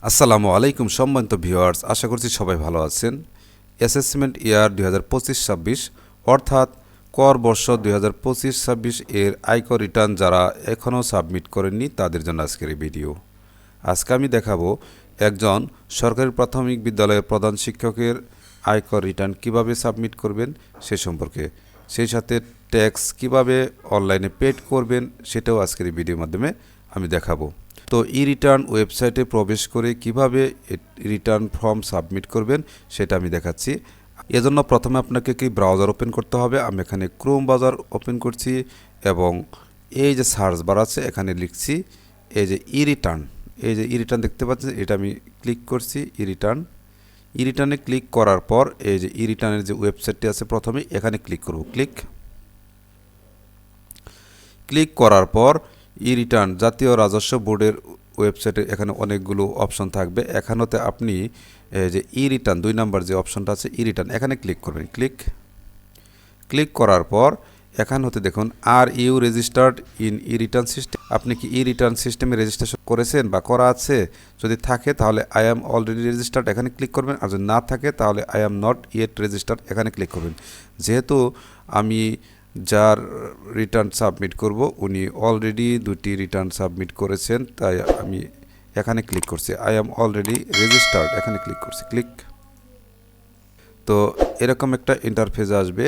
আসসালামু আলাইকুম সম্মানিত ভিউয়ার্স, আশা করছি সবাই ভালো আছেন। অ্যাসেসমেন্ট ইয়ার 2025-26 অর্থাৎ কর বর্ষ 2025-26 এর আয়কর রিটার্ন যারা এখনও সাবমিট করেননি তাদের জন্য আজকের এই ভিডিও। আজকে আমি দেখাবো একজন সরকারি প্রাথমিক বিদ্যালয়ের প্রধান শিক্ষকের আয়কর রিটার্ন কিভাবে সাবমিট করবেন সে সম্পর্কে, সেই সাথে ট্যাক্স কিভাবে অনলাইনে পেড করবেন সেটাও আজকের এই ভিডিওর মাধ্যমে আমি দেখাবো। তো ই রিটার্ন ওয়েবসাইটে প্রবেশ করে কিভাবে রিটার্ন ফর্ম সাবমিট করবেন সেটা আমি দেখাচ্ছি। এজন্য প্রথমে আপনাকে কি ব্রাউজার ওপেন করতে হবে। আমি এখানে ক্রোম ব্রাউজার ওপেন করছি এবং এই যে সার্চ বার আছে এখানে লিখছি এই যে ই রিটার্ন, এই যে ই রিটার্ন দেখতে পাচ্ছেন, এটা আমি ক্লিক করছি। ই রিটার্নে ক্লিক করার পর এই যে ই রিটার্নের যে ওয়েবসাইটটি আছে প্রথমে এখানে ক্লিক করব। ক্লিক করার পর ই রিটার্ন জাতীয় রাজস্ব বোর্ডের ওয়েবসাইটে এখানে অনেকগুলো অপশন থাকবে। এখানেতে আপনি যে ই রিটার্ন 2 নাম্বার যে অপশনটা আছে ই রিটার্ন এখানে ক্লিক করবেন। ক্লিক করার পর এখান হতে দেখুন are you registered in e return system. আপনি কি ই রিটার্ন সিস্টেমে রেজিস্ট্রেশন করেছেন বা করা আছে? যদি থাকে তাহলে আই অ্যাম অলরেডি রেজিস্টার্ড এখানে ক্লিক করবেন, আর যদি না থাকে তাহলে I am not yet registered এখানে ক্লিক করবেন। যেহেতু আমি যার রিটার্ন সাবমিট করব উনি অলরেডি 2টি রিটার্ন সাবমিট করেছেন, তাই আমি এখানে ক্লিক করছি। আই অ্যাম অলরেডি রেজিস্টার্ড এখানে ক্লিক করছি। তো এরকম একটা ইন্টারফেস আসবে।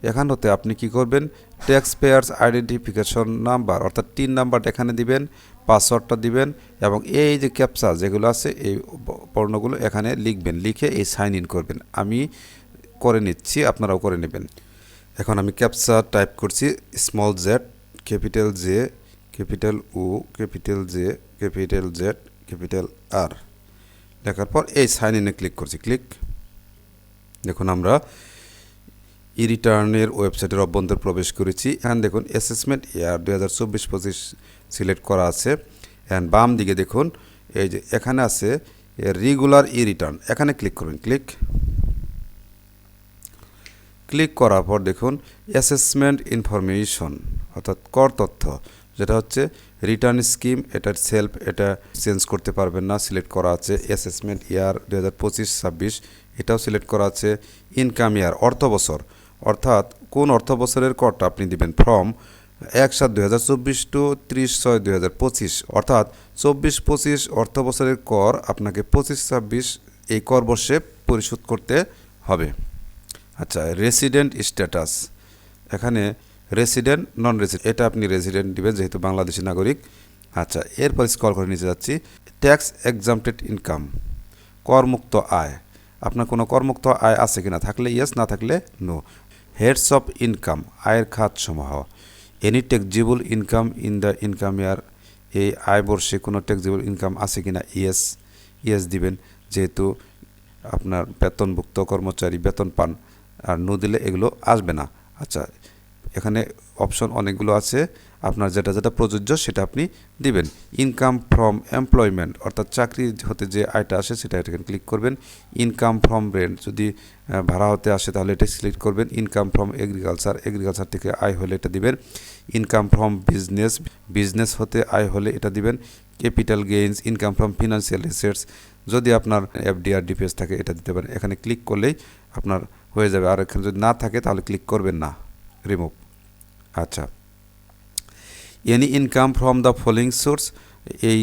এখান হতে আপনি কি করবেন, ট্যাক্স পেয়ার্স আইডেন্টিফিকেশন নাম্বার অর্থাৎ 3 নাম্বারটা এখানে দিবেন, পাসওয়ার্ডটা দিবেন এবং এই যে ক্যাপচা যেগুলো আছে এই বর্ণগুলো এখানে লিখবেন, লিখে এই সাইন ইন করবেন। আমি করে নিচ্ছি, আপনারাও করে নেবেন। এখন আমি ক্যাপচা টাইপ করছি, small Z, capital J, capital O, capital J, capital Z, capital R লেখার পর এই সাইন ইনে ক্লিক করছি। দেখুন আমরা ই রিটার্নের ওয়েবসাইটের অভ্যন্তর প্রবেশ করেছি। এখানে দেখুন অ্যাসেসমেন্ট ইয়ার 2024-25 সিলেক্ট করা আছে। অ্যান্ড বাম দিকে দেখুন এই যে এখানে আছে রেগুলার ই রিটার্ন, এখানে ক্লিক করবেন। ক্লিক করার পর দেখুন অ্যাসেসমেন্ট ইনফরমেশন অর্থাৎ কর তথ্য, যেটা হচ্ছে রিটার্ন স্কিম, এটার সেলফ, এটা চেঞ্জ করতে পারবেন না, সিলেক্ট করা আছে। অ্যাসেসমেন্ট ইয়ার 2025-26 এটাও সিলেক্ট করা আছে। ইনকাম ইয়ার অর্থ বছর, অর্থাৎ কোন অর্থ বছরের করটা আপনি দিবেন, ফ্রম 1/7/2024 টু 30/6/2025 অর্থাৎ 24-25 অর্থ বছরের কর আপনাকে 25-26 এই কর বর্ষে পরিশোধ করতে হবে। আচ্ছা, রেসিডেন্ট স্ট্যাটাস, এখানে রেসিডেন্ট নন রেসিডেন্ট, এটা আপনি রেসিডেন্ট দিবেন যেহেতু বাংলাদেশি নাগরিক। আচ্ছা, এরপর স্ক্রল করে নিচে যাচ্ছি। ট্যাক্স এক্সাম্পটেড ইনকাম, করমুক্ত আয়, আপনার কোনো করমুক্ত আয় আছে কিনা, থাকলে ইয়েস, না থাকলে নো। হেডস অফ ইনকাম, আয়ের খাতসমূহ। Any taxable income in the income year, এই আয় বর্ষে কোনো ট্যাক্সেবল ইনকাম আছে কিনা, ইয়েস দিবেন যেহেতু আপনার বেতনভুক্ত কর্মচারী বেতন পান, আর নো দিলে এগুলো আসবে না। আচ্ছা, এখানে অপশন অনেকগুলো আছে, আপনার যেটা যেটা প্রযোজ্য সেটা আপনি দিবেন। ইনকাম ফ্রম এমপ্লয়মেন্ট অর্থাৎ চাকরি হতে যে আয়টা আসে সেটা এখানে ক্লিক করবেন। ইনকাম ফ্রম রেন্ট, যদি ভাড়া হতে আসে তাহলে এটা সিলেক্ট করবেন। ইনকাম ফ্রম এগ্রিকালচার থেকে আয় হলে এটা দিবেন। ইনকাম ফ্রম বিজনেস হতে আয় হলে এটা দিবেন। Capital gains, income from financial assets, যদি আপনার এফডিআর ডিপিএস থাকে এটা দিতে পারেন। এখানে ক্লিক করলেই আপনার হয়ে যাবে, আর এখানে যদি না থাকে তাহলে ক্লিক করবেন না, রিমুভ। আচ্ছা, any income from the following source, এই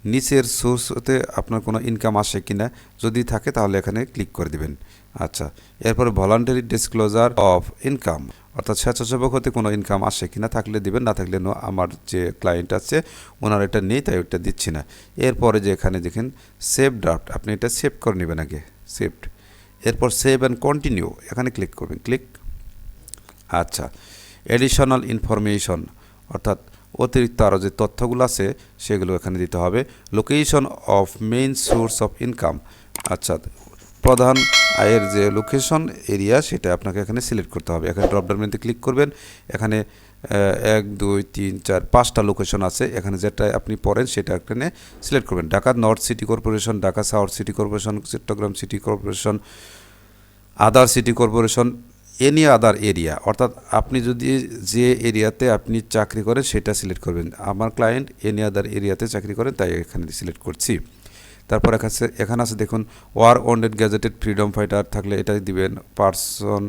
নিচের সোর্স হতে আপনার কোনো ইনকাম আসে কিনা, যদি থাকে তাহলে এখানে ক্লিক করে দিবেন। আচ্ছা, এরপর ভলান্টারি ডিসক্লোজার অফ ইনকাম অর্থাৎ স্বেচ্ছাসেবক হতে কোনো ইনকাম আসে কিনা, থাকলে দিবেন, না থাকলে নো। আমার যে ক্লায়েন্ট আছে ওনার এটা নেই তাই ওটা দিচ্ছি না। এরপরে যে এখানে দেখেন সেভ ড্রাফট, আপনি এটা সেভ করে নেবেন আগে, সেভড। এরপর সেভ অ্যান্ড কন্টিনিউ এখানে ক্লিক করবেন। আচ্ছা, এডিশনাল ইনফরমেশন অর্থাৎ অতিরিক্ত আরও যে তথ্যগুলো আছে সেগুলো এখানে দিতে হবে। Location of main source of income, আচ্ছা প্রধান আয়ের যে লোকেশন এরিয়া সেটা আপনাকে এখানে সিলেক্ট করতে হবে। এখানে ড্রপডাউন মেনুতে ক্লিক করবেন, এখানে 1 2 3 4 5টা লোকেশন আছে, এখানে যেটা আপনি পড়েন সেটা এখানে সিলেক্ট করবেন। Dhaka north city corporation, Dhaka south city corporation, Chattogram city corporation, other city corporation, any other area অর্থাৎ আপনি যদি যে এরিয়াতে আপনি চাকরি করেন সেটা সিলেক্ট করবেন। আমার ক্লায়েন্ট এনি আদার এরিয়াতে চাকরি করেন তাই এখানে সিলেক্ট করছি। তারপর এখানে আছে দেখুন war wounded gazetted freedom fighter থাকলে এটা দিবেন, পারসন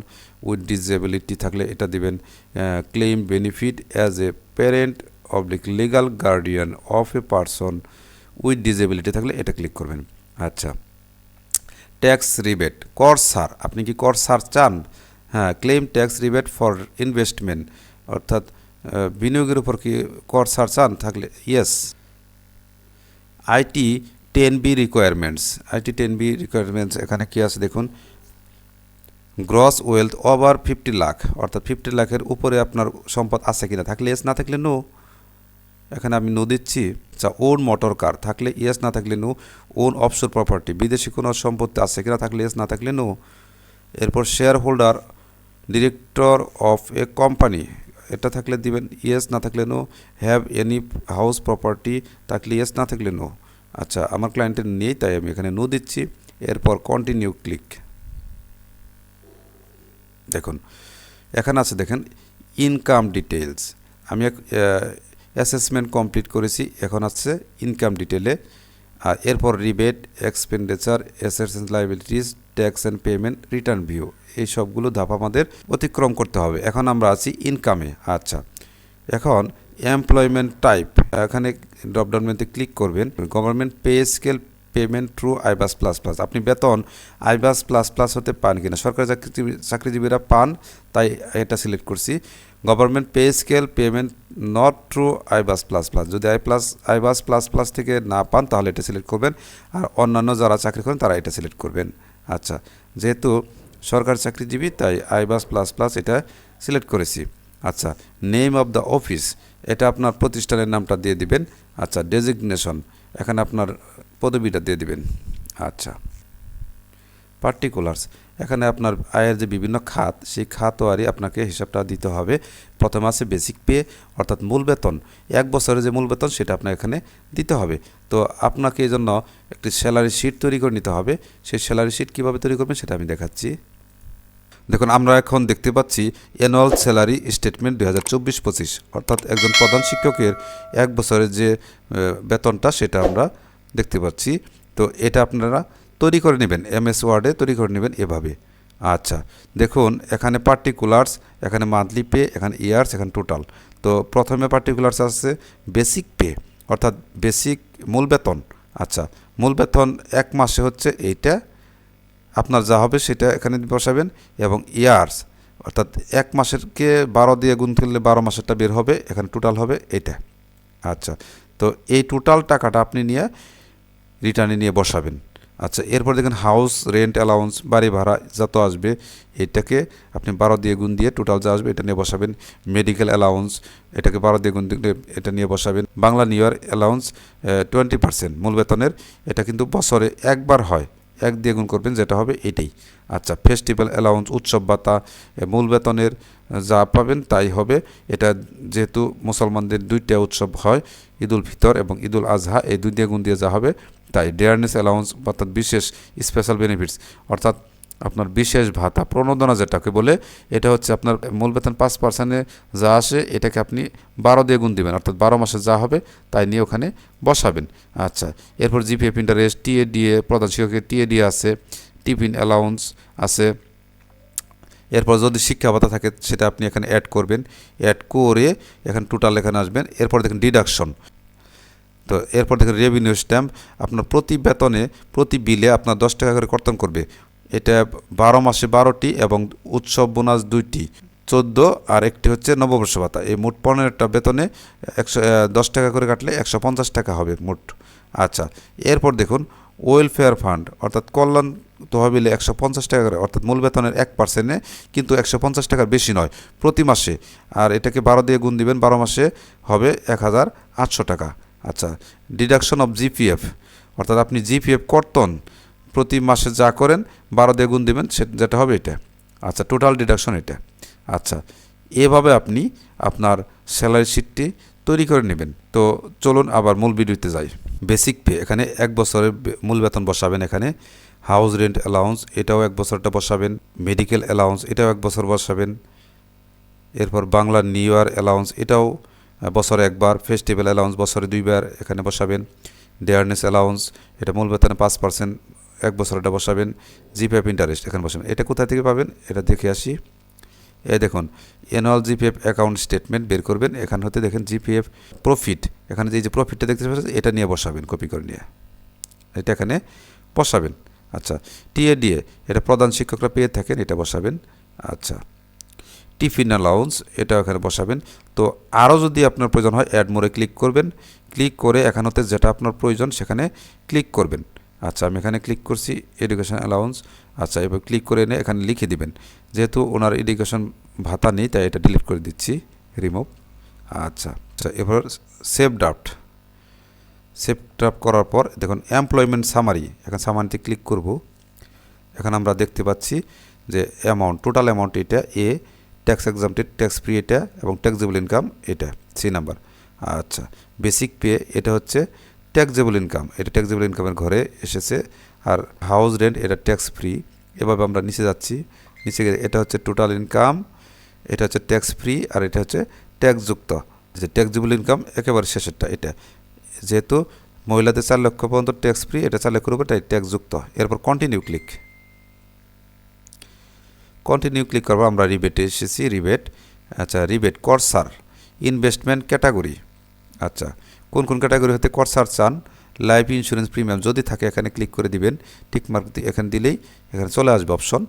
উইথ ডিসেবিলিটি থাকলে এটা দিবেন, claim benefit as a parent oblique legal guardian of a person with disability থাকলে এটা ক্লিক করবেন। আচ্ছা, ট্যাক্স রিবেট, কর ছাড়, আপনি কি কর ছাড় চান? হ্যাঁ, claim tax rebate for investment, অর্থাৎ বিনিয়োগের উপর কি কর ছাড় চান? থাকলে yes. IT 10B requirements, IT 10B requirements এখানে কি আছে দেখুন, গ্রস ওয়েলথ ওভার 50 লাখ, অর্থাৎ 50 লাখের উপরে আপনার সম্পদ আছে কিনা, থাকলে ইয়েস, না থাকলে নো। এখানে আমি নো দিচ্ছি। আচ্ছা, ওন মোটর কার, থাকলে ইয়েস, না থাকলে নো। ওন অফশোর প্রপার্টি, বিদেশি কোনো সম্পত্তি আছে কিনা, থাকলে ইয়েস, না থাকলে নো। এরপর shareholder director of a company, এটা থাকলে দিবেন ইয়েস, না থাকলে no. Have any house property, থাকলে ইয়েস, না থাকলে নো। আচ্ছা, আমার ক্লায়েন্টের নেই তাই আমি এখানে নো দিচ্ছি। এরপর কন্টিনিউ ক্লিক। দেখুন এখানে আছে দেখেন ইনকাম ডিটেলস, আমি অ্যাসেসমেন্ট কমপ্লিট করেছি, এখন আছে ইনকাম ডিটেলে। আর এরপর rebate, expenditure, assets and liabilities, tax and payment, return view, এই সবগুলো ধাপ আমাদের অতিক্রম করতে হবে। এখন আমরা আছি ইনকামে। আচ্ছা, এখন এমপ্লয়মেন্ট টাইপ, এখানে ড্রপডাউন মেনুতে ক্লিক করবেন, government pay scale payment through আইবাস plus plus, আপনি বেতন আইবাস প্লাস প্লাস হতে পান কিনা, সরকারি চাকরিজীবীরা পান তাই এটা সিলেক্ট করছি। Government pay scale payment not through আইবাস plus plus, যদি আইবাস প্লাস প্লাস থেকে না পান তাহলে এটা সিলেক্ট করবেন, আর অন্যান্য যারা চাকরি করেন তারা এটা সিলেক্ট করবেন। আচ্ছা, যেহেতু সরকারি চাকরিজীবী তাই আইবাস প্লাস প্লাস এটা সিলেক্ট করেছি। আচ্ছা, নেম অফ দ্য অফিস, এটা আপনার প্রতিষ্ঠানের নামটা দিয়ে দিবেন। আচ্ছা, ডেজিগনেশন, এখানে আপনার পদবিটা দিয়ে দিবেন। আচ্ছা, পার্টিকুলার্স, এখানে আপনার আয়ের যে বিভিন্ন খাত সেই খাতওয়ারি আপনাকে হিসাবটা দিতে হবে। প্রথমে আছে বেসিক পে, অর্থাৎ মূল বেতন, 1 বছরের যে মূল বেতন সেটা আপনাকে এখানে দিতে হবে। তো আপনাকে এই জন্য একটি স্যালারি শিট তৈরি করে নিতে হবে। সেই স্যালারি শিট কীভাবে তৈরি করবেন সেটা আমি দেখাচ্ছি। দেখুন আমরা এখন দেখতে পাচ্ছি অ্যানুয়াল স্যালারি স্টেটমেন্ট 2024-25, অর্থাৎ একজন প্রধান শিক্ষকের 1 বছরের যে বেতনটা সেটা আমরা দেখতে পাচ্ছি। তো এটা আপনারা তৈরি করে নেবেন, MS ওয়ার্ডে তৈরি করে নেবেন এভাবে। আচ্ছা, দেখুন এখানে পার্টিকুলার্স, এখানে মান্থলি পে, এখানে ইয়ার্স, এখানে টোটাল। তো প্রথমে পার্টিকুলার্স আছে বেসিক পে, অর্থাৎ বেসিক মূল বেতন। আচ্ছা, মূল বেতন 1 মাসে হচ্ছে এইটা, আপনার যা হবে সেটা এখানে বসাবেন। এবং ইয়ার্স, অর্থাৎ 1 মাসেরকে 12 দিয়ে গুণ করলে 12 মাসেরটা বের হবে, এখানে টোটাল হবে এটা। আচ্ছা, তো এই টোটাল টাকাটা আপনি নিয়ে রিটার্নে নিয়ে বসাবেন। আচ্ছা, এরপর দেখেন হাউস রেন্ট অ্যালাউন্স, বাড়ি ভাড়া যত আসবে এটাকে আপনি 12 দিয়ে গুণ দিয়ে টোটাল যা আসবে এটা নিয়ে বসাবেন। মেডিকেল অ্যালাউন্স, এটাকে 12 দিয়ে গুণ দিয়ে এটা নিয়ে বসাবেন। বাংলা নিউ ইয়ার অ্যালাউন্স 20% মূল বেতনের, এটা কিন্তু বছরে একবার হয়, 1 দিয়ে গুণ করবেন যেটা হবে এটাই। আচ্ছা, ফেস্টিভ্যাল অ্যালাউন্স, উৎসব ভাতা, মূল বেতনের যা পাবেন তাই হবে। এটা যেহেতু মুসলমানদের 2টা উৎসব হয়, ঈদুল ফিতর এবং ঈদুল আজহা, এই 2 দিয়ে গুণ দিয়ে যা হবে তাই। ডেয়ারনেস অ্যালাউন্স, অর্থাৎ বিশেষ স্পেশাল বেনিফিটস, অর্থাৎ আপনার বিশেষ ভাতা প্রণোদনা যেটাকে বলে, এটা হচ্ছে আপনার মূল বেতন 5%-এ যা আসে এটাকে আপনি 12 দিয়ে গুণ দিবেন, অর্থাৎ 12 মাসে যা হবে তাই নিয়ে ওখানে বসাবেন। আচ্ছা, এরপর জিপিএফ ইন্টারেস্ট, টিএডিএ, প্রধান শিক্ষকের টিএডিএ আছে, টিফিন অ্যালাউন্স আছে। এরপর যদি শিক্ষা ভাতা থাকে সেটা আপনি এখানে অ্যাড করবেন, অ্যাড করে এখানে টোটাল এখানে আসবেন। এরপর দেখেন ডিডাকশন, তো এরপর দেখেন রেভিনিউ স্ট্যাম্প, আপনার প্রতি বেতনে প্রতি বিলে আপনার 10 টাকা করে কর্তন করবে। এটা 12 মাসে 12টি এবং উৎসব বোনাস 2টি, 14, আর একটি হচ্ছে নববর্ষ ভাতা। এই মোট 15টা বেতনে 10 টাকা করে কাটলে 150 টাকা হবে মোট। আচ্ছা, এরপর দেখুন ওয়েলফেয়ার ফান্ড, অর্থাৎ কল্যাণ তহবিলে 150 টাকা করে, অর্থাৎ মূল বেতনের 1%-এ, কিন্তু 150 টাকার বেশি নয় প্রতি মাসে। আর এটাকে 12 দিয়ে গুণ দিবেন, 12 মাসে হবে 1800 টাকা। আচ্ছা, ডিডাকশন অফ জিপিএফ, অর্থাৎ আপনি জিপিএফ কর্তন প্রতি মাসে যা করেন 12 দিয়ে গুণ দিবেন যেটা হবে এটা। আচ্ছা, টোটাল ডিডাকশন এটা। আচ্ছা, এভাবে আপনি আপনার স্যালারি শিটটি তৈরি করে নেবেন। তো চলুন আবার মূল ভিডিওতে যাই। বেসিক পে, এখানে 1 বছরের মূল বেতন বসাবেন। এখানে হাউস রেন্ট অ্যালাউন্স, এটাও 1 বছরটা বসাবেন। মেডিকেল অ্যালাউন্স, এটাও 1 বছর বসাবেন। এরপর বাংলা নিউ ইয়ার অ্যালাউন্স, এটাও বছরে একবার। ফেস্টিভ্যাল অ্যালাউন্স বছরে 2বার এখানে বসাবেন। ডেয়ারনেস অ্যালাউন্স, এটা মূল বেতনে 5% 1 বছর এটা বসাবেন। জিপিএফ ইন্টারেস্ট এখানে বসাবেন। এটা কোথা থেকে পাবেন এটা দেখে আসি। এই দেখুন অ্যানুয়াল জিপিএফ অ্যাকাউন্ট স্টেটমেন্ট বের করবেন, এখান হতে দেখেন জিপিএফ প্রফিট, এখানে যে প্রফিটটা দেখতে পাচ্ছেন এটা নিয়ে বসাবেন, কপি করে নিয়ে এটা এখানে বসাবেন। আচ্ছা, টিএডিএ এটা প্রধান শিক্ষকরা পেয়ে থাকেন, এটা বসাবেন। আচ্ছা, টিফিন অ্যালাউন্স এটা এখানে বসাবেন। তো আরও যদি আপনার প্রয়োজন হয় অ্যাড মোরে ক্লিক করবেন, ক্লিক করে এখান হতে যেটা আপনার প্রয়োজন সেখানে ক্লিক করবেন। আচ্ছা, আমি এখানে ক্লিক করছি এডুকেশন অ্যালাউন্স। আচ্ছা, এবার ক্লিক করে এনে এখানে লিখে দিবেন, যেহেতু ওনার এডুকেশন ভাতা নেই তাই এটা ডিলিট করে দিচ্ছি, রিমুভ। আচ্ছা আচ্ছা, এবার সেভ ড্রাফট। সেভ ড্রাফট করার পর দেখুন এমপ্লয়মেন্ট সামারি, এখন সামারিতে ক্লিক করব। এখানে আমরা দেখতে পাচ্ছি যে অ্যামাউন্ট, টোটাল অ্যামাউন্ট এটা, এ ট্যাক্স এক্সামটেড, ট্যাক্স ফ্রি এটা, এবং ট্যাক্সেবল ইনকাম এটা, সি নাম্বার। আচ্ছা, বেসিক পে এটা হচ্ছে ট্যাক্সেবল ইনকাম, এটা ট্যাক্সেবল ইনকামের ঘরে এসেছে। আর হাউস রেন্ট এটা ট্যাক্স ফ্রি। এভাবে আমরা নিচে যাচ্ছি, নিচে গেলে এটা হচ্ছে টোটাল ইনকাম, এটা হচ্ছে ট্যাক্স ফ্রি, আর এটা হচ্ছে ট্যাক্সযুক্ত, যে ট্যাক্সেবল ইনকাম একেবারে শেষেরটা এটা। যেহেতু মহিলাদের 4 লক্ষ পর্যন্ত ট্যাক্স ফ্রি, এটা 4 লক্ষের উপর তাই ট্যাক্সযুক্ত। এরপর কন্টিনিউ ক্লিক, কন্টিনিউ ক্লিক করবো। আমরা রিবেটে এসেছি, রিবেট। আচ্ছা, রিবেট কর্সার ইনভেস্টমেন্ট ক্যাটাগরি। আচ্ছা, কোন কোন ক্যাটাগরি হতে কর্সার চান? লাইফ ইন্স্যুরেন্স প্রিমিয়াম যদি থাকে এখানে ক্লিক করে দিবেন, টিকমার্ক এখানে দিলেই এখানে চলে আসবে অপশন।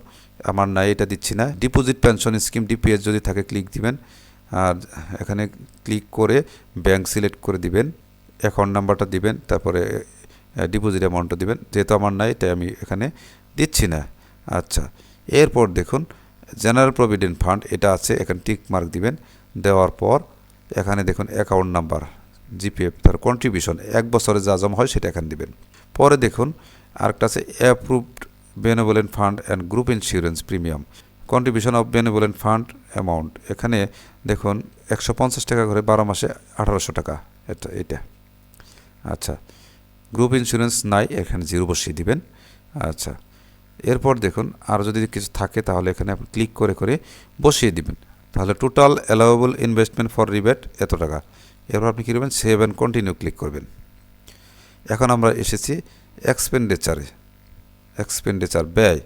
আমার নাই, এটা দিচ্ছি না। ডিপোজিট পেনশন স্কিম ডিপিএস যদি থাকে ক্লিক দিবেন, আর এখানে ক্লিক করে ব্যাংক সিলেক্ট করে দিবেন, অ্যাকাউন্ট নাম্বারটা দিবেন, তারপরে ডিপোজিট অ্যামাউন্টটা দিবেন। যেহেতু আমার নাই তাই আমি এখানে দিচ্ছি না। আচ্ছা, এরপর দেখুন জেনারেল প্রভিডেন্ট ফান্ড এটা আছে, এখানে টিক মার্ক দিবেন। দেওয়ার পর এখানে দেখুন অ্যাকাউন্ট নাম্বার, জিপিএফ, তার কন্ট্রিবিউশন 1 বছরে যা জমা হয় সেটা এখানে দিবেন। পরে দেখুন আরেকটা আছে approved benevolent fund and group insurance premium, contribution of benevolent fund amount, এখানে দেখুন 150 টাকা করে 12 মাসে 1800 টাকা এটা। আচ্ছা, গ্রুপ ইন্স্যুরেন্স নাই, এখানে 0 বসিয়ে দিবেন। আচ্ছা, এরপর দেখুন আর যদি কিছু থাকে তাহলে এখানে আপনি ক্লিক করে করে বসিয়ে দিবেন। তাহলে total allowable investment for rebate এত টাকা। এরপর আপনি কী করবেন, সেভ অ্যান্ড কন্টিনিউ ক্লিক করবেন। এখন আমরা এসেছি এক্সপেন্ডিচারে, এক্সপেন্ডিচার ব্যয়,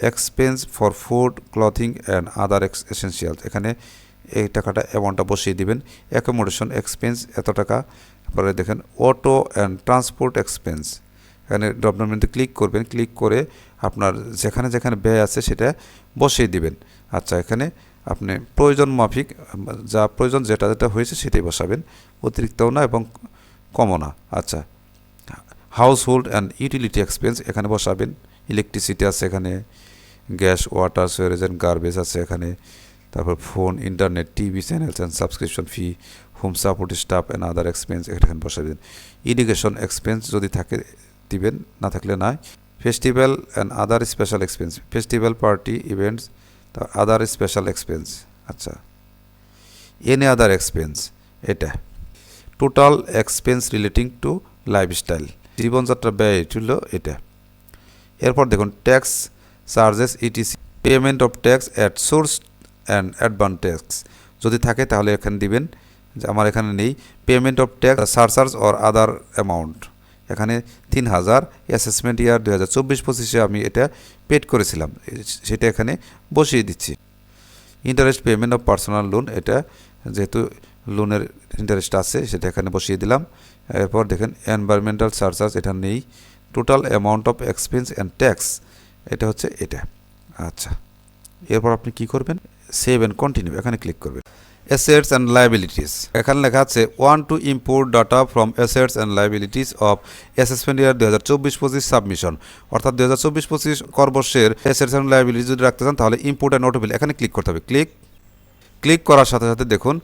expense for food clothing and other essentials, এখানে এই টাকাটা অ্যামাউন্টটা বসিয়ে দিবেন। অ্যাকোমোডেশন এক্সপেন্স এত টাকা। তারপরে দেখেন অটো অ্যান্ড ট্রান্সপোর্ট এক্সপেন্স, এখানে ড্রপডাউন মেনুতে ক্লিক করবেন, ক্লিক করে আপনার যেখানে যেখানে ব্যয় আছে সেটা বসিয়ে দিবেন। আচ্ছা, এখানে আপনি প্রয়োজন মাফিক যা প্রয়োজন যেটা যেটা হয়েছে সেটাই বসাবেন, অতিরিক্তও না এবং কমও না। আচ্ছা, house hold and utility expense এখানে বসাবেন। ইলেকট্রিসিটি আছে এখানে, gas, water, Suarez and garbage আছে এখানে, তারপর phone, internet, TV channels and subscription fee, home support staff and other expense এখানে বসাবেন। ইরিগেশন এক্সপেন্স যদি থাকে দিবেন, না থাকলে নাই। Festival and other special expense, festival, party, events, other special expense. আচ্ছা, এনি আদার এক্সপেন্স এটা। Total expense relating to lifestyle, জীবনযাত্রা ব্যয় ছিল এটা। এরপর দেখুন tax charges etc, payment of tax at source and advance tax যদি থাকে তাহলে এখানে দিবেন, যে আমার এখানে নেই। Payment of tax surcharge or other amount, এখানে 3000 অ্যাসেসমেন্ট ইয়ার 2024-25 আমি এটা পেড করেছিলাম, সেটা এখানে বসিয়ে দিচ্ছি। Interest payment of personal loan, এটা যেহেতু লোনের ইন্টারেস্ট আছে সেটা এখানে বসিয়ে দিলাম। এরপর দেখেন এনভায়রনমেন্টাল চার্জার্স এটা নেই। Total amount of expense and tax এটা হচ্ছে এটা। আচ্ছা, এরপর আপনি কি করবেন, সেভ অ্যান্ড কন্টিনিউ এখানে ক্লিক করবেন। অ্যাসেটস অ্যান্ড লায়াবিলিটিস, এখানে লেখা আছে one two import data from assets and liabilities of assessment year 2024-25 submission, অর্থাৎ 2024-25 করবর্ষের অ্যাসেটস অ্যান্ড লায়াবিলিটিস যদি রাখতে চান তাহলে ইম্পোর্ট অ্যান্ড নোটেবল এখানে ক্লিক করতে হবে। ক্লিক করার সাথে সাথে দেখুন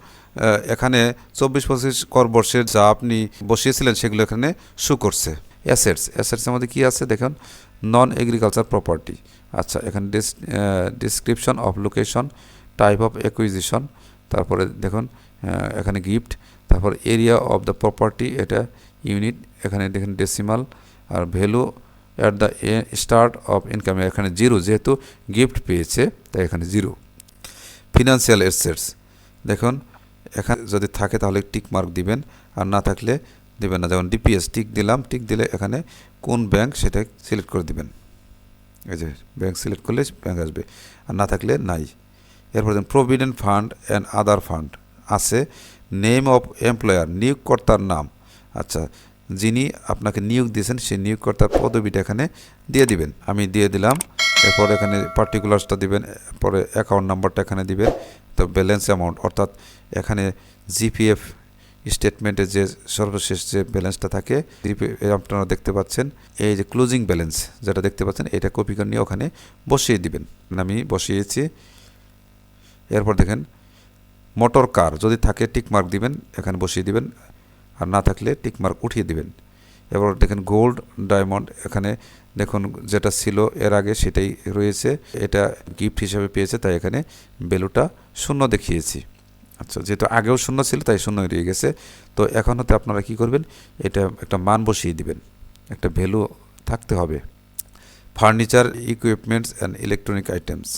এখানে 24-25 করবর্ষের যা আপনি বসিয়েছিলেন সেগুলো এখানে শো করছে। অ্যাসেটসের মধ্যে কী আছে দেখুন, নন এগ্রিকালচার প্রপার্টি। আচ্ছা, এখানে description of location, type of acquisition, তারপরে দেখুন এখানে গিফট, তারপর এরিয়া অফ দ্য প্রপার্টি এটা ইউনিট, এখানে দেখুন ডেসিমাল, আর value at the start of income এখানে 0, যেহেতু গিফট পেয়েছে তাই এখানে 0। ফিনান্সিয়াল অ্যাসেটস দেখুন এখানে যদি থাকে তাহলে টিক মার্ক দিবেন, আর না থাকলে দিবেন না। যেমন ডিপিএস টিক দিলাম, টিক দিলে এখানে কোন ব্যাংক সেটা সিলেক্ট করে দিবেন। এই যে ব্যাংক সিলেক্ট করলে ব্যাংক আসবে, আর না থাকলে নাই। এরপর দেখুন provident fund and other fund আছে, নেম অফ এমপ্লয়ার, নিয়োগকর্তার নাম। আচ্ছা, যিনি আপনাকে নিয়োগ দিয়েছেন সেই নিয়োগকর্তার পদবিটা এখানে দিয়ে দিবেন। আমি দিয়ে দিলাম। এরপর এখানে পার্টিকুলার্সটা দিবেন, পরে অ্যাকাউন্ট নাম্বারটা এখানে দিবেন। তো ব্যালেন্স অ্যামাউন্ট, অর্থাৎ এখানে জিপিএফ স্টেটমেন্টে যে সর্বশেষ যে ব্যালেন্সটা থাকে আপনারা দেখতে পাচ্ছেন, এই যে ক্লোজিং ব্যালেন্স যেটা দেখতে পাচ্ছেন, এটা কপি করে নিয়ে ওখানে বসিয়ে দিবেন। আমি বসিয়েছি। এরপর দেখেন মোটর কার যদি থাকে টিকমার্ক দিবেন, এখানে বসিয়ে দিবেন, আর না থাকলে টিকমার্ক উঠিয়ে দিবেন। এবার দেখেন গোল্ড ডায়মন্ড, এখানে দেখুন যেটা ছিল এর আগে সেটাই রয়েছে, এটা গিফট হিসেবে পেয়েছে তাই এখানে ভ্যালুটা 0 দেখিয়েছি। আচ্ছা, যেহেতু আগেও 0 ছিল তাই 0 রয়ে গেছে। তো এখন হতে আপনারা কি করবেন, এটা একটা মান বসিয়ে দিবেন, একটা ভ্যালু থাকতে হবে। Furniture, equipments and electronic items,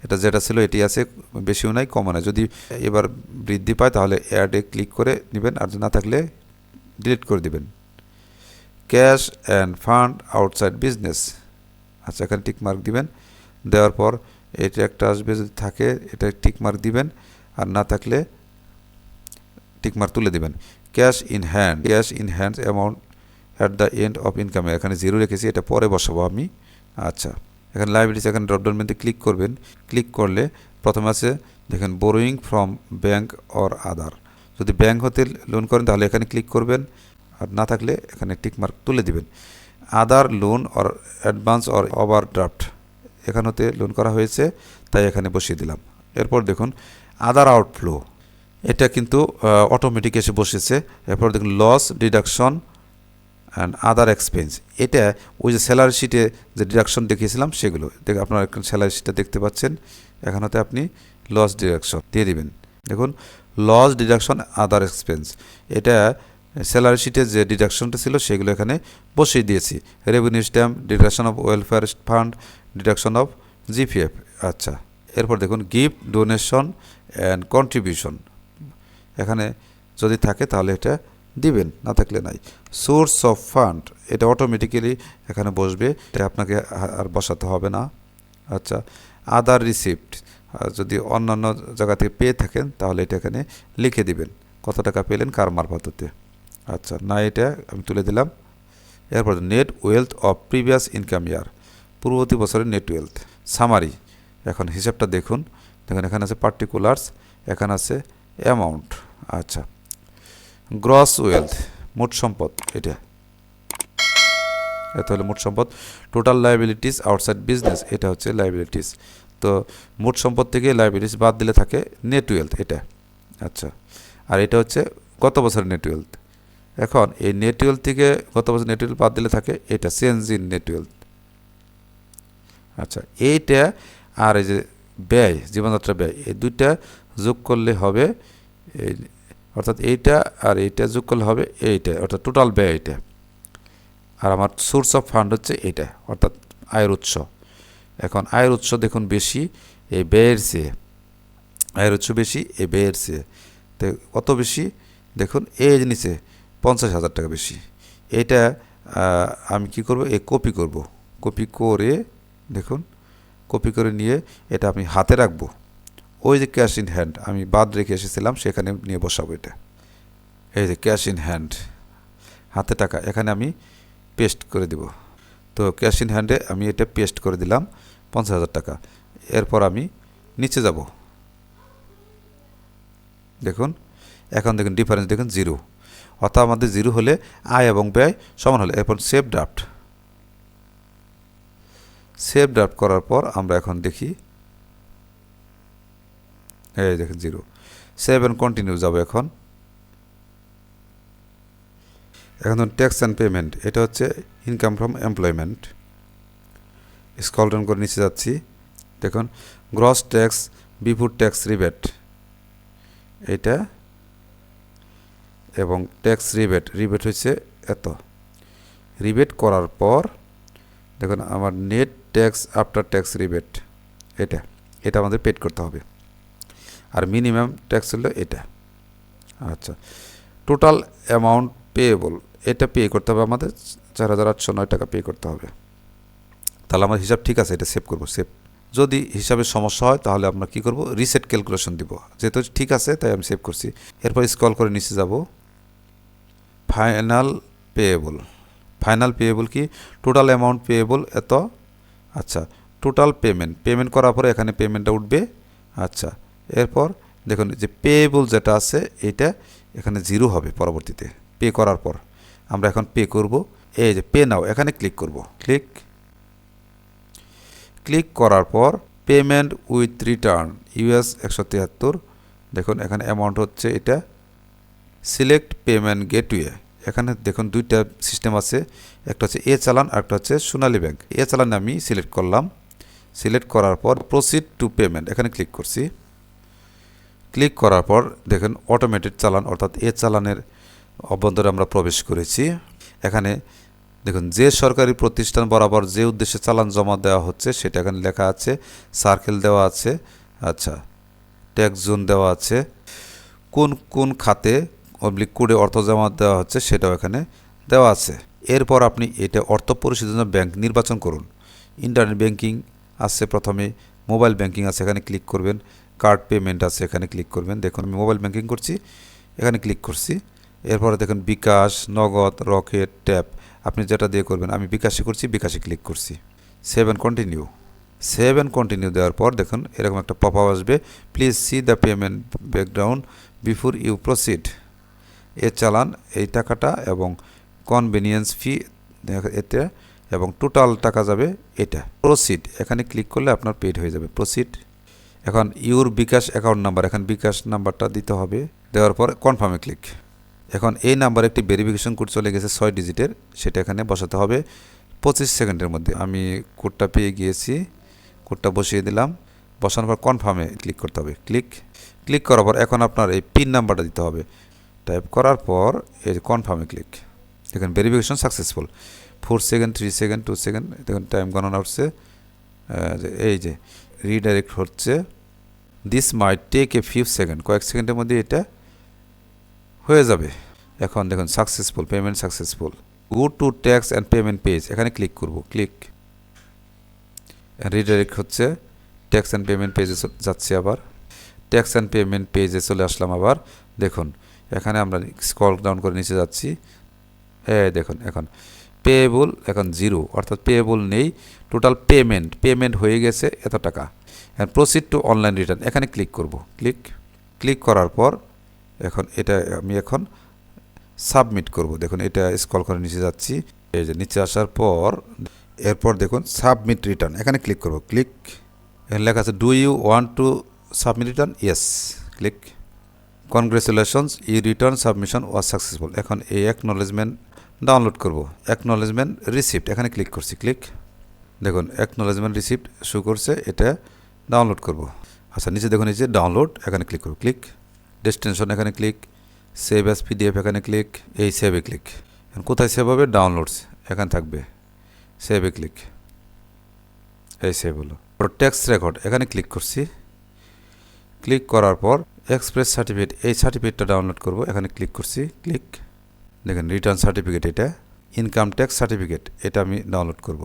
এটা যেটা ছিল এটি আছে, বেশিও নাই কমও নাই। যদি এবার বৃদ্ধি পায় তাহলে অ্যাডে ক্লিক করে নেবেন, আর না থাকলে ডিলিট করে দিবেন। Cash and fund outside business, আচ্ছা এখানে টিকমার্ক দিবেন। দেওয়ার পর এটা একটা আসবে, যদি থাকে এটা টিকমার্ক দিবেন, আর না থাকলে টিকমার্ক তুলে দিবেন। Cash in hand, cash in hand amount at the end of income, এখানে 0 রেখেছি, এটা পরে বসাবো আমি। আচ্ছা, এখানে লাইবিলিটিস, এখানে ড্রপডাউন মেনুতে ক্লিক করবেন। ক্লিক করলে প্রথমে আছে দেখেন borrowing from bank or other, যদি ব্যাংক হতে লোন করেন তাহলে এখানে ক্লিক করবেন, আর না থাকলে এখানে টিকমার্ক তুলে দিবেন। Other loan or advance or overdraft, এখান হতে লোন করা হয়েছে তাই এখানে বসিয়ে দিলাম। এরপর দেখুন আদার আউটফ্লো, এটা কিন্তু অটোমেটিক এসে বসেছে। এরপর দেখুন loss deduction and other expense, এটা ওই যে স্যালারি শিটে যে ডিডাকশন দেখিয়েছিলাম সেগুলো দেখে আপনারা স্যালারি শিটটা দেখতে পাচ্ছেন। এখানেতে আপনি লস ডিডাকশন দিয়ে দিবেন। দেখুন লস ডিডাকশন আদার এক্সপেন্স, এটা স্যালারি শিটে যে ডিডাকশনটা ছিল সেগুলো এখানে বসিয়ে দিয়েছি। Revenue stamp, deduction of welfare fund, deduction of GPF. আচ্ছা, এরপর দেখুন গিফট, ডোনেশন অ্যান্ড কন্ট্রিবিউশন, এখানে যদি থাকে তাহলে এটা দিবেন, না থাকলে নাই। সোর্স অফ ফান্ড, এটা অটোমেটিক্যালি এখানে বসবে, এটা আপনাকে আর বসাতে হবে না। আচ্ছা, আদার রিসিপ্ট, যদি অন্যান্য জায়গা থেকে পেয়ে থাকেন তাহলে এটা এখানে লিখে দিবেন, কত টাকা পেলেন কার মারফতে। আচ্ছা, না এটা আমি তুলে দিলাম। এরপর net wealth of previous income ইয়ার, পূর্ববর্তী বছরের নেট ওয়েলথ। সামারি, এখন হিসাবটা দেখুন, দেখুন এখানে আছে পার্টিকুলার্স, এখানে আছে অ্যামাউন্ট। আচ্ছা, গ্রস ওয়েলথ, মোট সম্পদ, এটা হলো মোট সম্পদ। টোটাল লাইবিলিটিস আউটসাইড বিজনেস, এটা হচ্ছে লাইবিলিটিস। তো মোট সম্পদ থেকে লাইবিলিটিস বাদ দিলে থাকে নেট ওয়েলথ, এটা। আচ্ছা, আর এটা হচ্ছে গত বছরের নেট ওয়েলথ। এখন এই নেট ওয়েলথ থেকে গত বছর নেট ওয়েলথ বাদ দিলে থাকে এটা চেঞ্জ ইন নেট ওয়েলথ। আচ্ছা, এইটা আর এই যে ব্যয়, জীবনযাত্রা ব্যয়, এই দুইটা যোগ করলে হবে এই, অর্থাৎ এইটা আর এইটা যোগ করলে হবে এইটা, অর্থাৎ টোটাল ব্যয় এইটা। আর আমার সোর্স অফ ফান্ড হচ্ছে এইটা, অর্থাৎ আয়ের উৎস। এখন আয়ের উৎস দেখুন বেশি এই ব্যয়ের চেয়ে, আয়ের উৎস বেশি এই ব্যয়ের চেয়ে। তো কত বেশি দেখুন, এই নিচে 50,000 টাকা বেশি। এটা আমি কি করব, এই কপি করব, কপি করে দেখুন, কপি করে নিয়ে এটা আমি হাতে রাখবো। ওই যে ক্যাশ ইন হ্যান্ড আমি বাদ রেখে এসেছিলাম সেখানে নিয়ে বসাবো এটা। এই যে ক্যাশ ইন হ্যান্ড, হাতে টাকা, এখানে আমি পেস্ট করে দেব। তো ক্যাশ ইন হ্যান্ডে আমি এটা পেস্ট করে দিলাম 50,000 টাকা। এরপর আমি নিচে যাব, দেখুন এখন দেখুন ডিফারেন্স দেখুন 0, অর্থাৎ আমাদের 0 হলে আয় এবং ব্যয় সমান হলে। এরপর সেভ ড্রাফট, সেভ ড্রাফট করার পর আমরা এখন দেখি, এই দেখুন 0। সেভ অ্যান্ড কন্টিনিউ যাবো। এখন ট্যাক্স অ্যান্ড পেমেন্ট, এটা হচ্ছে income from employment. Scroll down করে নিচে যাচ্ছি, দেখুন gross tax before tax rebate, এটা এবং ট্যাক্স রিবেট হচ্ছে এত। রিবেট করার পর দেখুন আমার net tax after tax rebate, এটা আমাদের পেড করতে হবে। আর মিনিমাম ট্যাক্স হলো এটা। আচ্ছা, টোটাল অ্যামাউন্ট পেয়েবল, এটা পে করতে হবে আমাদের 4,809 টাকা পে করতে হবে। তাহলে আমার হিসাব ঠিক আছে, এটা সেভ করব। সেভ। যদি হিসাবের সমস্যা হয় তাহলে আমরা কি করব, রিসেট ক্যালকুলেশন দিব। যেহেতু ঠিক আছে তাই আমি সেভ করছি। এরপর স্ক্রল করে নিচে যাব, ফাইনাল পেয়েবল। ফাইনাল পেয়েবল কি, টোটাল অ্যামাউন্ট পেয়েবল এত। আচ্ছা, টোটাল পেমেন্ট করার পরে এখানে পেমেন্টটা উঠবে। আচ্ছা, এরপর দেখুন যে পেয়েবল যেটা আছে এটা এখানে 0 হবে পরবর্তীতে পে করার পর। আমরা এখন পে করব। এই যে পে নাও, এখানে ক্লিক করব। ক্লিক করার পর পেমেন্ট উইথ রিটার্ন US 173। দেখুন এখানে অ্যামাউন্ট হচ্ছে এটা। Select payment gateway. এখানে দেখুন দুইটা সিস্টেম আছে, একটা হচ্ছে এ চালান আর একটা হচ্ছে সোনালী ব্যাংক। এ চালান আমি সিলেক্ট করলাম। সিলেক্ট করার পর প্রসিড টু পেমেন্ট এখানে ক্লিক করছি। ক্লিক করার পর দেখুন অটোমেটেড চালান অর্থাৎ এ চালানের অভ্যন্তরে আমরা প্রবেশ করেছি। এখানে দেখুন যে সরকারি প্রতিষ্ঠান বরাবর যে উদ্দেশ্যে চালান জমা দেওয়া হচ্ছে সেটা এখানে লেখা আছে, সার্কেল দেওয়া আছে। আচ্ছা, ট্যাক্স জোন দেওয়া আছে, কোন কোন খাতে অবলিক কোডে অর্থ জমা দেওয়া হচ্ছে সেটাও এখানে দেওয়া আছে। এরপর আপনি এটা অর্থ পরিশোধের জন্য ব্যাংক নির্বাচন করুন। ইন্টারনেট ব্যাংকিং আছে, প্রথমে মোবাইল ব্যাংকিং আছে, এখানে ক্লিক করবেন। কার্ড পেমেন্ট আছে, এখানে ক্লিক করবেন। দেখুন আমি মোবাইল ব্যাংকিং করছি, এখানে ক্লিক করছি। এরপরে দেখুন বিকাশ, নগদ, রকেট, ট্যাপ, আপনি যেটা দিয়ে করবেন। আমি বিকাশে করছি, বিকাশে ক্লিক করছি। Save and continue. Save and continue দেওয়ার পর দেখুন এরকম একটা পপ আপ আসবে, please see the payment background before you proceed. এ চালান এই টাকাটা এবং কনভেনিয়েন্স ফি এটা এবং টোটাল টাকা যাবে এটা। প্রসিড এখানে ক্লিক করলে আপনার পেড হয়ে যাবে। প্রসিড। এখন ইউর বিকাশ অ্যাকাউন্ট নাম্বার, এখন বিকাশ নাম্বারটা দিতে হবে। দেওয়ার পর কনফার্মে ক্লিক। এখন এই নাম্বারে একটি ভেরিফিকেশন কোড চলে গেছে 6 ডিজিটের, সেটা এখানে বসাতে হবে 25 সেকেন্ডের মধ্যে। আমি কোডটা পেয়ে গিয়েছি, কোডটা বসিয়ে দিলাম। বসানোর পর কনফার্মে ক্লিক করতে হবে। ক্লিক করার পর এখন আপনার এই পিন নাম্বারটা দিতে হবে। টাইপ করার পর এই কনফার্মে ক্লিক। দেখুন verification successful. 4 second, 3 second, 2 second, দেখুন টাইম গণনা হচ্ছে। এই যে রিডাইরেক্ট হচ্ছে। This might take a few second, কয়েক সেকেন্ডের মধ্যে এটা হয়ে যাবে। এখন দেখুন successful, payment successful. Go to tax and payment page, এখানে ক্লিক করব। রিডাইরেক্ট হচ্ছে, ট্যাক্স অ্যান্ড পেমেন্ট পেজে যাচ্ছে। আবার ট্যাক্স অ্যান্ড পেমেন্ট পেজে চলে আসলাম। আবার দেখুন এখানে আমরা স্ক্রল ডাউন করে নিচে যাচ্ছি। দেখুন এখন পেয়েবল এখন 0, অর্থাৎ পেয়েবল নেই। টোটাল পেমেন্ট হয়ে গেছে এত টাকা। প্রসিড টু অনলাইন রিটার্ন, এখানে ক্লিক করব। ক্লিক করার পর এখন এটা আমি এখন সাবমিট করব। দেখুন এটা স্ক্রল করে নিচে যাচ্ছি। এই যে নিচে আসার পর এরপর দেখুন সাবমিট রিটার্ন, এখানে ক্লিক করব। এখানে লেখা আছে do you want to submit return, yes. Click. Congratulations, you return submission was successful. এখন এই অ্যাকনোলেজমেন্ট ডাউনলোড করব। অ্যাকনোলেজমেন্ট রিসিপ্ট, এখানে ক্লিক করছি। দেখুন অ্যাকনোলেজমেন্ট রিসিপ্ট শো করছে, এটা ডাউনলোড করব। আচ্ছা নিচে দেখুন এই যে ডাউনলোড, এখানে ক্লিক করব। ডেস্টিনেশন, এখানে ক্লিক। সেভ অ্যাজ PDF, এখানে ক্লিক। এই সেভে ক্লিক। এখন কোথায় সেভ হবে, ডাউনলোডস এখানে থাকবে। সেভে ক্লিক। এই সেভ হলো। ট্যাক্স রেকর্ড, এখানে ক্লিক করছি। ক্লিক করার পর এক্সপ্রেস সার্টিফিকেট, এই সার্টিফিকেটটা ডাউনলোড করব, এখানে ক্লিক করছি। দেখেন রিটার্ন সার্টিফিকেট, এটা ইনকাম ট্যাক্স সার্টিফিকেট, এটা আমি ডাউনলোড করব।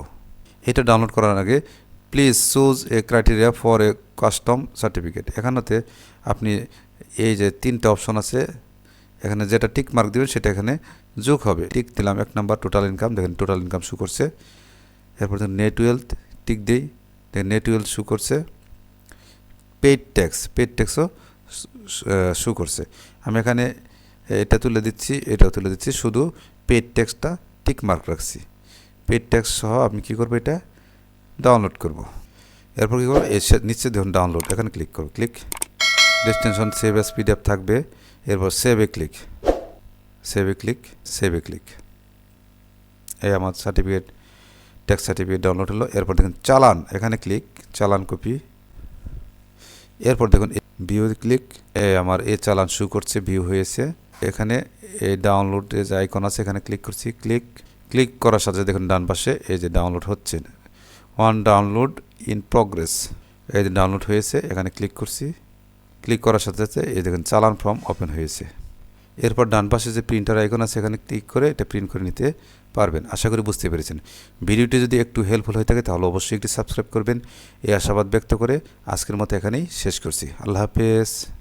এটা ডাউনলোড করার আগে please choose a criteria for a custom certificate, এখানেতে আপনি এই যে 3টা অপশন আছে, এখানে যেটা টিক মার্ক দেবেন সেটা এখানে যোগ হবে। টিক দিলাম 1 নাম্বার টোটাল ইনকাম, দেখেন টোটাল ইনকাম শো করছে। এরপর নেট ওয়েলথ টিক দিই, দেখেন নেট ওয়েলথ শো করছে। পেইড ট্যাক্সও শো করছে। আমি এখানে এটা তুলে দিচ্ছি, এটাও তুলে দিচ্ছি, শুধু পেইড ট্যাক্সটা টিক মার্ক রাখছি। পেইড ট্যাক্স সহ আমি কী করবো, এটা ডাউনলোড করব। এরপর কী করবো, নিচে দেখুন ডাউনলোড, এখানে ক্লিক করব। ডেস্টিনেশন সেভ অ্যাজ PDF থাকবে। এরপর সেভে ক্লিক। এই আমার সার্টিফিকেট, ট্যাক্স সার্টিফিকেট ডাউনলোড হলো। এরপর দেখুন চালান, এখানে ক্লিক, চালান কপি। এরপর দেখুন ভিউ ক্লিক, আমার এই চালান শো করছে, ভিউ হয়েছে। এখানে এই ডাউনলোড যে আইকন আছে, এখানে ক্লিক করছি। ক্লিক করার সাথে দেখুন ডান পাশে এই যে ডাউনলোড হচ্ছে, ডাউনলোড ইন প্রগ্রেস, এই যে ডাউনলোড হয়েছে, এখানে ক্লিক করছি। ক্লিক করার সাথে সাথে এই দেখুন চালান ফর্ম ওপেন হয়েছে। এরপর ডান পাশে যে প্রিন্টার আইকন আছে এখানে ক্লিক করে এটা প্রিন্ট করে নিতে পারবেন। আশা করি বুঝতে পেরেছেন। ভিডিওটি যদি একটু হেল্পফুল হয়ে থাকে তাহলে অবশ্যই একটি সাবস্ক্রাইব করবেন এই আশাবাদ ব্যক্ত করে আজকের মতো এখানেই শেষ করছি। আল্লাহ হাফেজ।